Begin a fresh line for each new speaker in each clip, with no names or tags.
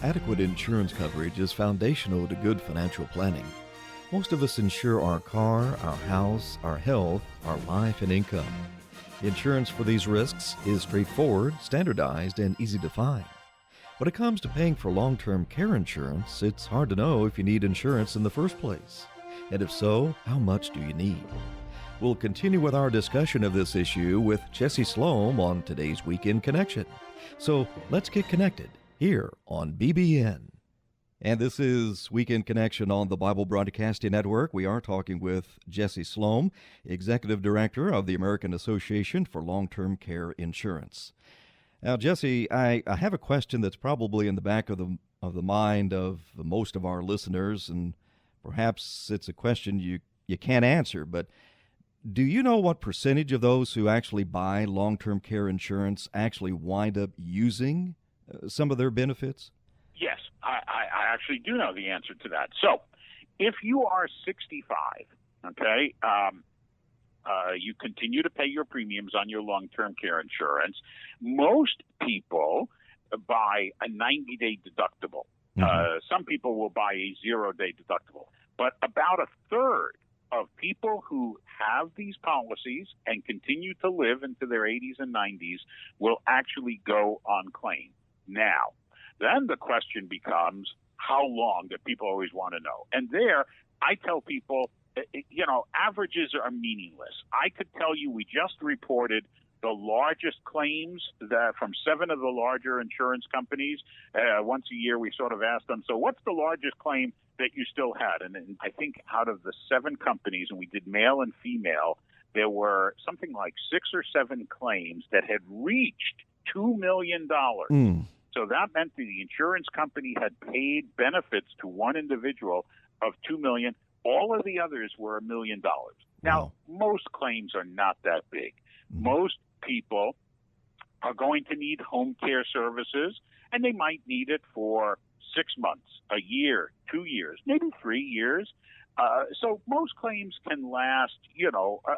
Adequate insurance coverage is foundational to good financial planning. Most of us insure our car, our house, our health, our life, and income. Insurance for these risks is straightforward, standardized, and easy to find. When it comes to paying for long-term care insurance, it's hard to know if you need insurance in the first place. And if so, how much do you need? We'll continue with our discussion of this issue with Jesse Sloan on today's Weekend Connection. So let's get connected here on BBN. And this is Weekend Connection on the Bible Broadcasting Network. We are talking with Jesse Sloan, Executive Director of the American Association for Long-Term Care Insurance. Now, Jesse, I have a question that's probably in the back of the mind of most of our listeners, and perhaps it's a question you can't answer, but do you know what percentage of those who actually buy long-term care insurance actually wind up using some of their benefits?
Yes, I actually do know the answer to that. So if you are 65, okay, you continue to pay your premiums on your long-term care insurance. Most people buy a 90-day deductible. Some people will buy a 0-day deductible. But about a third of people who have these policies and continue to live into their 80s and 90s will actually go on claim. Now, then the question becomes, how long do people always want to know? And there, I tell people, averages are meaningless. I could tell you we just reported the largest claims from 7 of the larger insurance companies. Once a year, we sort of ask them, so what's the largest claim that you still had? And I think out of the 7 companies, and we did male and female, there were something like 6 or 7 claims that had reached $2 million. So that meant that the insurance company had paid benefits to one individual of $2 million. All of the others were $1 million. Now, most claims are not that big. Most people are going to need home care services, and they might need it for 6 months, a year, 2 years, maybe 3 years. So most claims can last,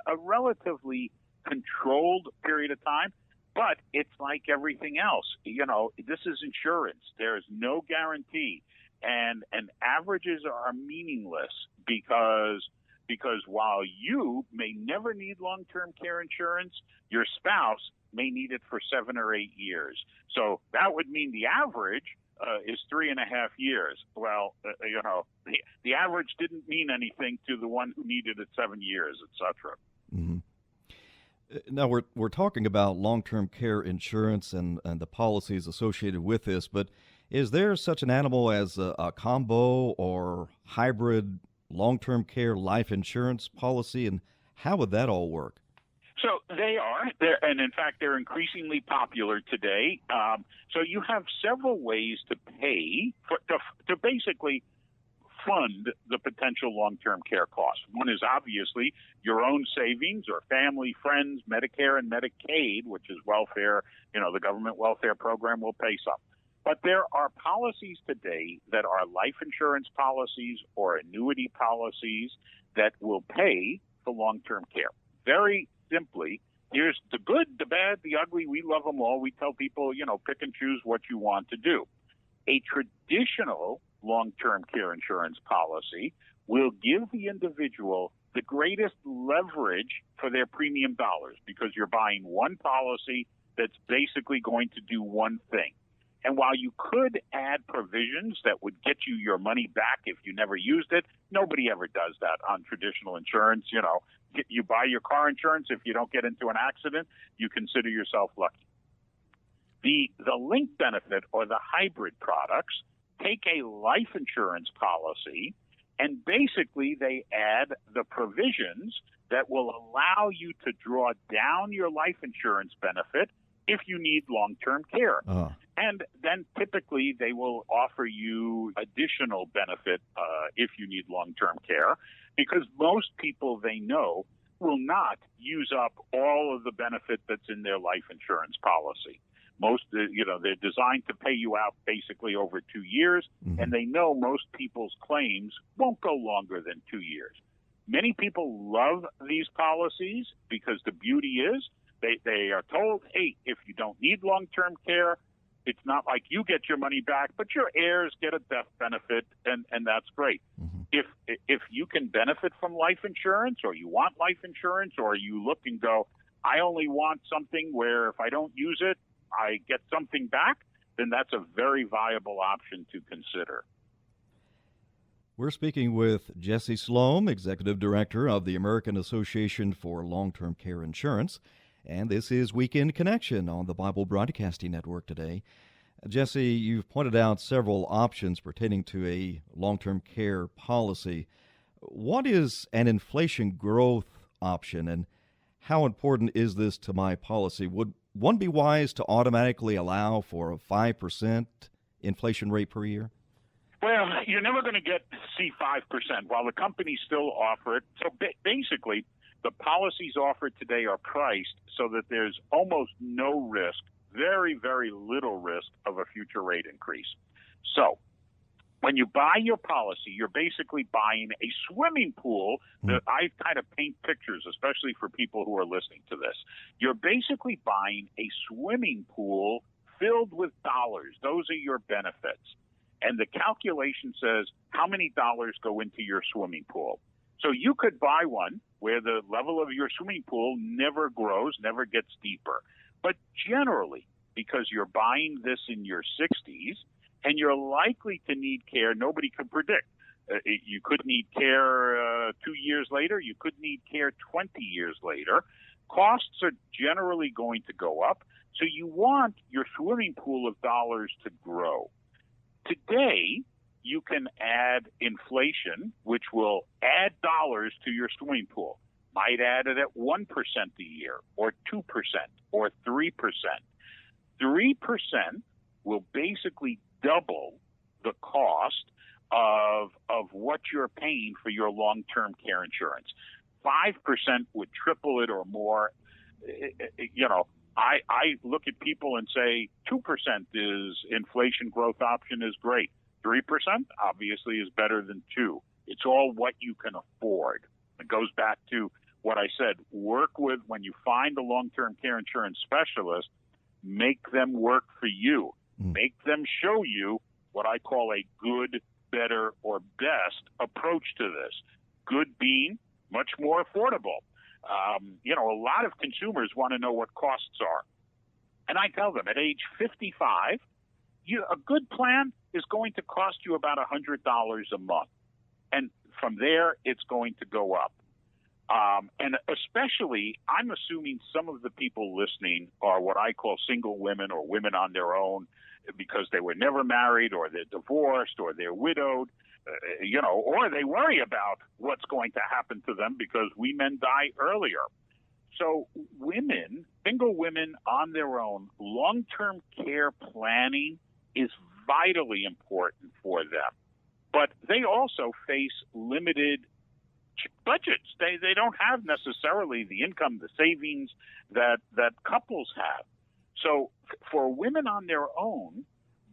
a relatively controlled period of time. But it's like everything else. This is insurance. There is no guarantee. And averages are meaningless because while you may never need long-term care insurance, your spouse may need it for 7 or 8 years. So that would mean the average is 3.5 years. Well, the average didn't mean anything to the one who needed it 7 years, et cetera.
Mm-hmm. Now, we're talking about long-term care insurance and the policies associated with this, but is there such an animal as a combo or hybrid long-term care life insurance policy, and how would that all work?
So they are, and in fact, they're increasingly popular today. So you have several ways to pay to basically fund the potential long-term care costs. One is obviously your own savings or family, friends, Medicare and Medicaid, which is welfare. The government welfare program will pay some. But there are policies today that are life insurance policies or annuity policies that will pay for long-term care. Very simply, here's the good, the bad, the ugly. We love them all. We tell people, pick and choose what you want to do. A traditional long-term care insurance policy will give the individual the greatest leverage for their premium dollars because you're buying one policy that's basically going to do one thing. And while you could add provisions that would get you your money back if you never used it, nobody ever does that on traditional insurance. You buy your car insurance. If you don't get into an accident, you consider yourself lucky. The link benefit or the hybrid products take a life insurance policy and basically they add the provisions that will allow you to draw down your life insurance benefit if you need long-term care. And then typically they will offer you additional benefit if you need long-term care because most people they know will not use up all of the benefit that's in their life insurance policy. Most, they're designed to pay you out basically over 2 years, and they know most people's claims won't go longer than 2 years. Many people love these policies because the beauty is they are told, hey, if you don't need long-term care, it's not like you get your money back, but your heirs get a death benefit, and that's great. If you can benefit from life insurance, or you want life insurance, or you look and go, I only want something where if I don't use it, I get something back, then that's a very viable option to consider.
We're speaking with Jesse Sloan, Executive Director of the American Association for Long-Term Care Insurance, and this is Weekend Connection on the Bible Broadcasting Network today. Jesse, you've pointed out several options pertaining to a long-term care policy. What is an inflation growth option, and how important is this to my policy? Would one be wise to automatically allow for a 5% inflation rate per year?
Well, you're never going to see 5% while the companies still offer it. So basically, the policies offered today are priced so that there's almost no risk, very, very little risk of a future rate increase. So when you buy your policy, you're basically buying a swimming pool that I kind of paint pictures, especially for people who are listening to this. You're basically buying a swimming pool filled with dollars. Those are your benefits. And the calculation says how many dollars go into your swimming pool. So you could buy one where the level of your swimming pool never grows, never gets deeper. But generally, because you're buying this in your 60s and you're likely to need care, nobody can predict. You could need care 2 years later. You could need care 20 years later. Costs are generally going to go up. So you want your swimming pool of dollars to grow. Today, you can add inflation, which will add dollars to your swimming pool. Might add it at 1% a year, or 2%, or 3%. 3% will basically double the cost of what you're paying for your long-term care insurance. 5% would triple it or more. I look at people and say 2% is inflation growth option is great. 3% obviously is better than 2. It's all what you can afford. It goes back to what I said. Work with, when you find a long-term care insurance specialist, make them work for you. Make them show you what I call a good, better, or best approach to this. Good being much more affordable. A lot of consumers want to know what costs are. And I tell them at age 55, a good plan is going to cost you about $100 a month. And from there, it's going to go up. And especially, I'm assuming some of the people listening are what I call single women or women on their own because they were never married, or they're divorced, or they're widowed. Or they worry about what's going to happen to them because we men die earlier. So women, single women on their own, long-term care planning is vitally important for them. But they also face limited budgets. They don't have necessarily the income, the savings that couples have. So for women on their own,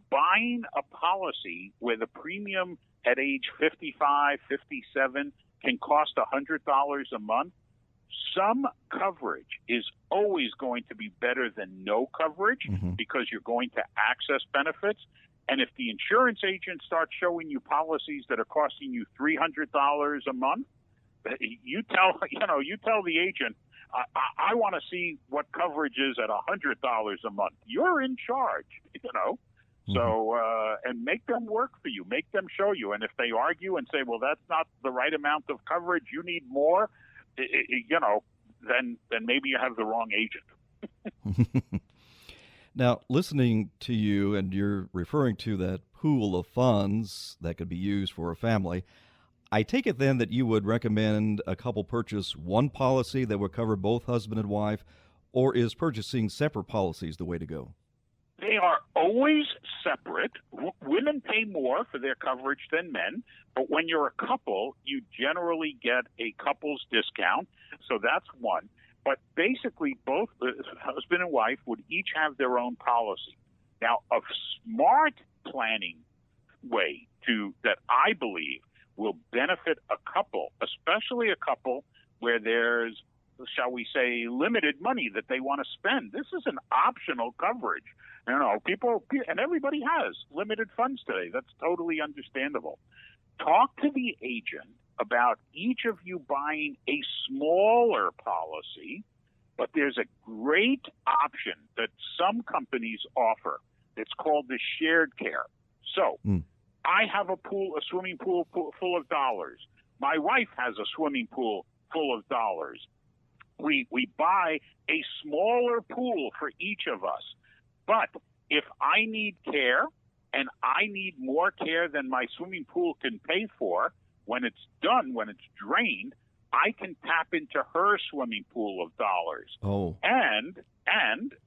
buying a policy where the premium at age 55, 57 can cost $100 a month, some coverage is always going to be better than no coverage because you're going to access benefits. And if the insurance agent starts showing you policies that are costing you $300 a month, you tell the agent, I want to see what coverage is at $100 a month. You're in charge, So, and make them work for you, make them show you. And if they argue and say, well, that's not the right amount of coverage, you need more, then maybe you have the wrong agent.
Now, listening to you, and you're referring to that pool of funds that could be used for a family, I take it then that you would recommend a couple purchase one policy that would cover both husband and wife, or is purchasing separate policies the way to go?
They are always separate. Women pay more for their coverage than men, but when you're a couple, you generally get a couple's discount. So that's one. But basically, both husband and wife would each have their own policy. Now, a smart planning way that I believe will benefit a couple, especially a couple where there's, shall we say, limited money that they want to spend. This is an optional coverage. People, and everybody has limited funds today. That's totally understandable. Talk to the agent about each of you buying a smaller policy, but there's a great option that some companies offer. It's called the shared care. So I have a swimming pool full of dollars. My wife has a swimming pool full of dollars. We buy a smaller pool for each of us. But if I need care and I need more care than my swimming pool can pay for, when it's done, when it's drained, I can tap into her swimming pool of dollars.
Oh.
And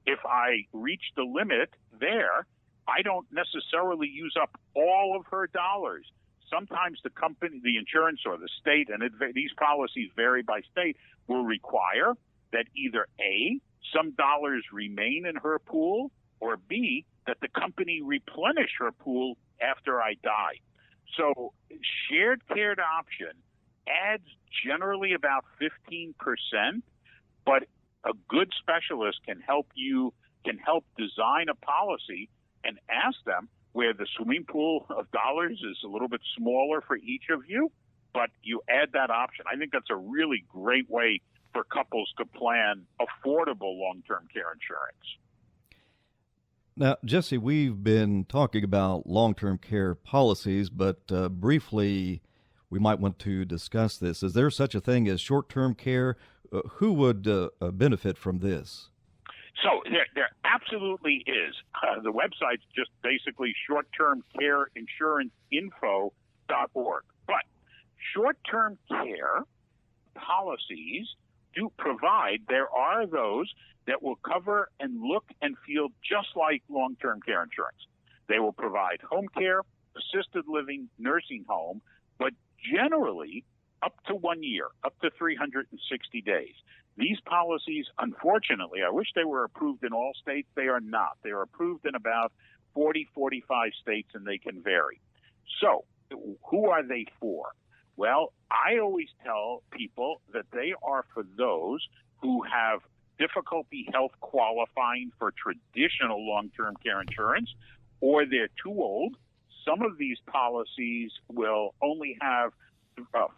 if I reach the limit there, I don't necessarily use up all of her dollars. Sometimes the company, the insurance or the state, and these policies vary by state, will require that either A, some dollars remain in her pool, or B, that the company replenish her pool after I die. So shared care option adds generally about 15%, but a good specialist can help design a policy and ask them where the swimming pool of dollars is a little bit smaller for each of you, but you add that option. I think that's a really great way for couples to plan affordable long-term care insurance.
Now, Jesse, we've been talking about long-term care policies, but briefly, we might want to discuss this. Is there such a thing as short-term care? Who would benefit from this?
So there absolutely is. The website's just basically short-term-care-insurance-info.org. But short-term care policies do provide, there are those that will cover and look and feel just like long-term care insurance. They will provide home care, assisted living, nursing home, but generally up to 1 year, up to 360 days. These policies, unfortunately, I wish they were approved in all states. They are not. They are approved in about 40, 45 states, and they can vary. So who are they for? Well, I always tell people that they are for those who have difficulty health qualifying for traditional long-term care insurance, or they're too old. Some of these policies will only have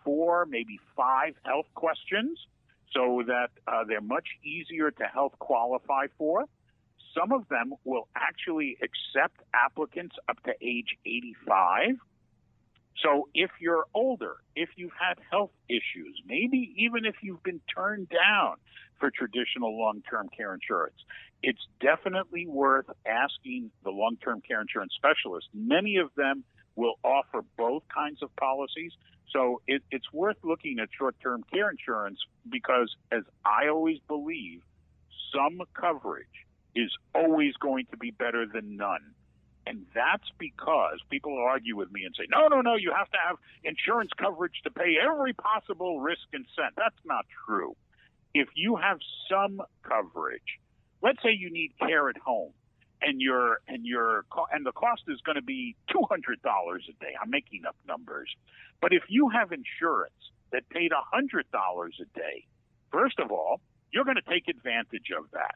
4, maybe 5 health questions, so that they're much easier to health qualify for. Some of them will actually accept applicants up to age 85. So if you're older, if you've had health issues, maybe even if you've been turned down for traditional long-term care insurance, it's definitely worth asking the long-term care insurance specialist. Many of them will offer both kinds of policies. So it's worth looking at short-term care insurance because, as I always believe, some coverage is always going to be better than none. And that's because people argue with me and say, no, you have to have insurance coverage to pay every possible risk and cent. That's not true. If you have some coverage, let's say you need care at home, and the cost is going to be $200 a day. I'm making up numbers. But if you have insurance that paid $100 a day, first of all, you're going to take advantage of that.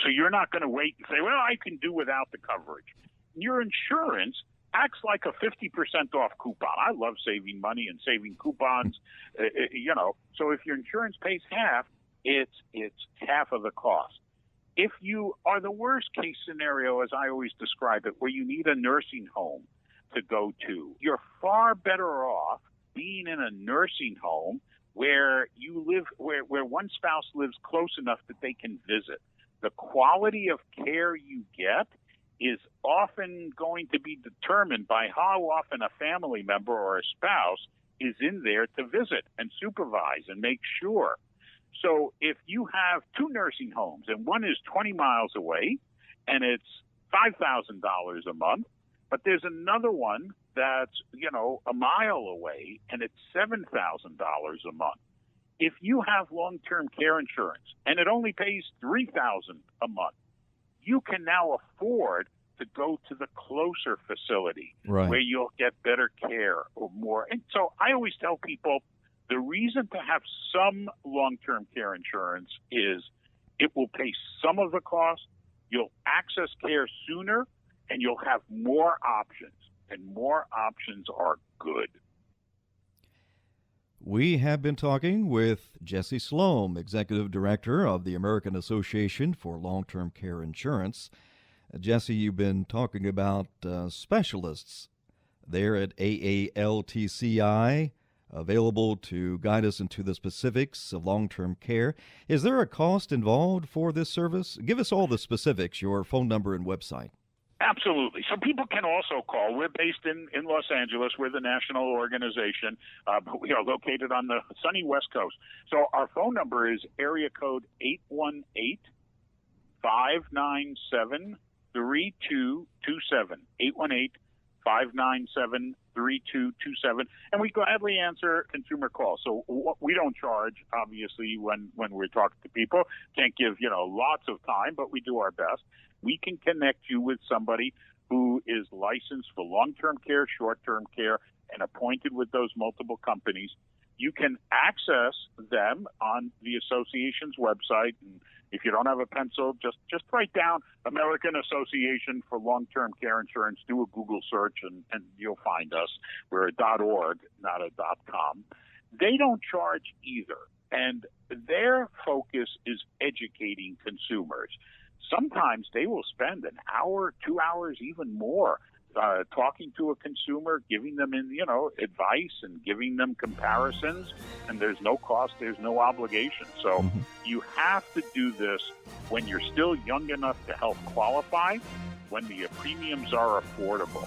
So you're not going to wait and say, well, I can do without the coverage. Your insurance acts like a 50% off coupon. I love saving money and saving coupons, So if your insurance pays half, it's half of the cost. If you are the worst case scenario, as I always describe it, where you need a nursing home to go to, you're far better off being in a nursing home where you live, where one spouse lives close enough that they can visit. The quality of care you get is often going to be determined by how often a family member or a spouse is in there to visit and supervise and make sure. So if you have 2 nursing homes and one is 20 miles away and it's $5,000 a month, but there's another one that's, a mile away and it's $7,000 a month. If you have long-term care insurance and it only pays $3,000 a month, you can now afford to go to the closer facility where you'll get better care or more. And so I always tell people the reason to have some long-term care insurance is it will pay some of the cost, You'll access care sooner, and you'll have more options. And more options are good.
We have been talking with Jesse Sloan, Executive Director of the American Association for Long-Term Care Insurance. Jesse, you've been talking about specialists there at AALTCI, available to guide us into the specifics of long-term care. Is there a cost involved for this service? Give us all the specifics, your phone number and website.
Absolutely. So people can also call. We're based in Los Angeles. We're the national organization, but we are located on the sunny West Coast. So our phone number is area code 818-597-3227, 818-597-3227, and we gladly answer consumer calls. So we don't charge, obviously, when we're talking to people. Can't give, lots of time, but we do our best. We can connect you with somebody who is licensed for long-term care, short-term care, and appointed with those multiple companies. You can access them on the association's website. And if you don't have a pencil, just write down American Association for Long-Term Care Insurance. Do a Google search, and you'll find us. We're a .org, not a .com. They don't charge either, and their focus is educating consumers. Sometimes they will spend an hour, 2 hours, even more, talking to a consumer, giving them advice and giving them comparisons, and there's no cost, there's no obligation. So you have to do this when you're still young enough to help qualify, when the premiums are affordable.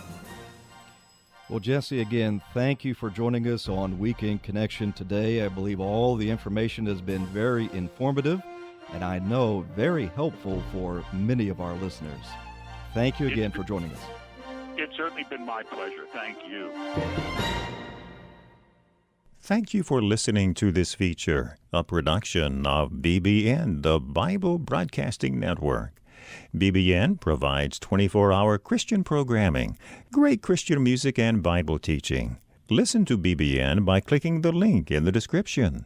Well, Jesse, again, thank you for joining us on Weekend Connection today. I believe all the information has been very informative, and I know very helpful for many of our listeners. Thank you again for joining us.
It's certainly been my pleasure. Thank you.
Thank you for listening to this feature, a production of BBN, the Bible Broadcasting Network. BBN provides 24-hour Christian programming, great Christian music, and Bible teaching. Listen to BBN by clicking the link in the description.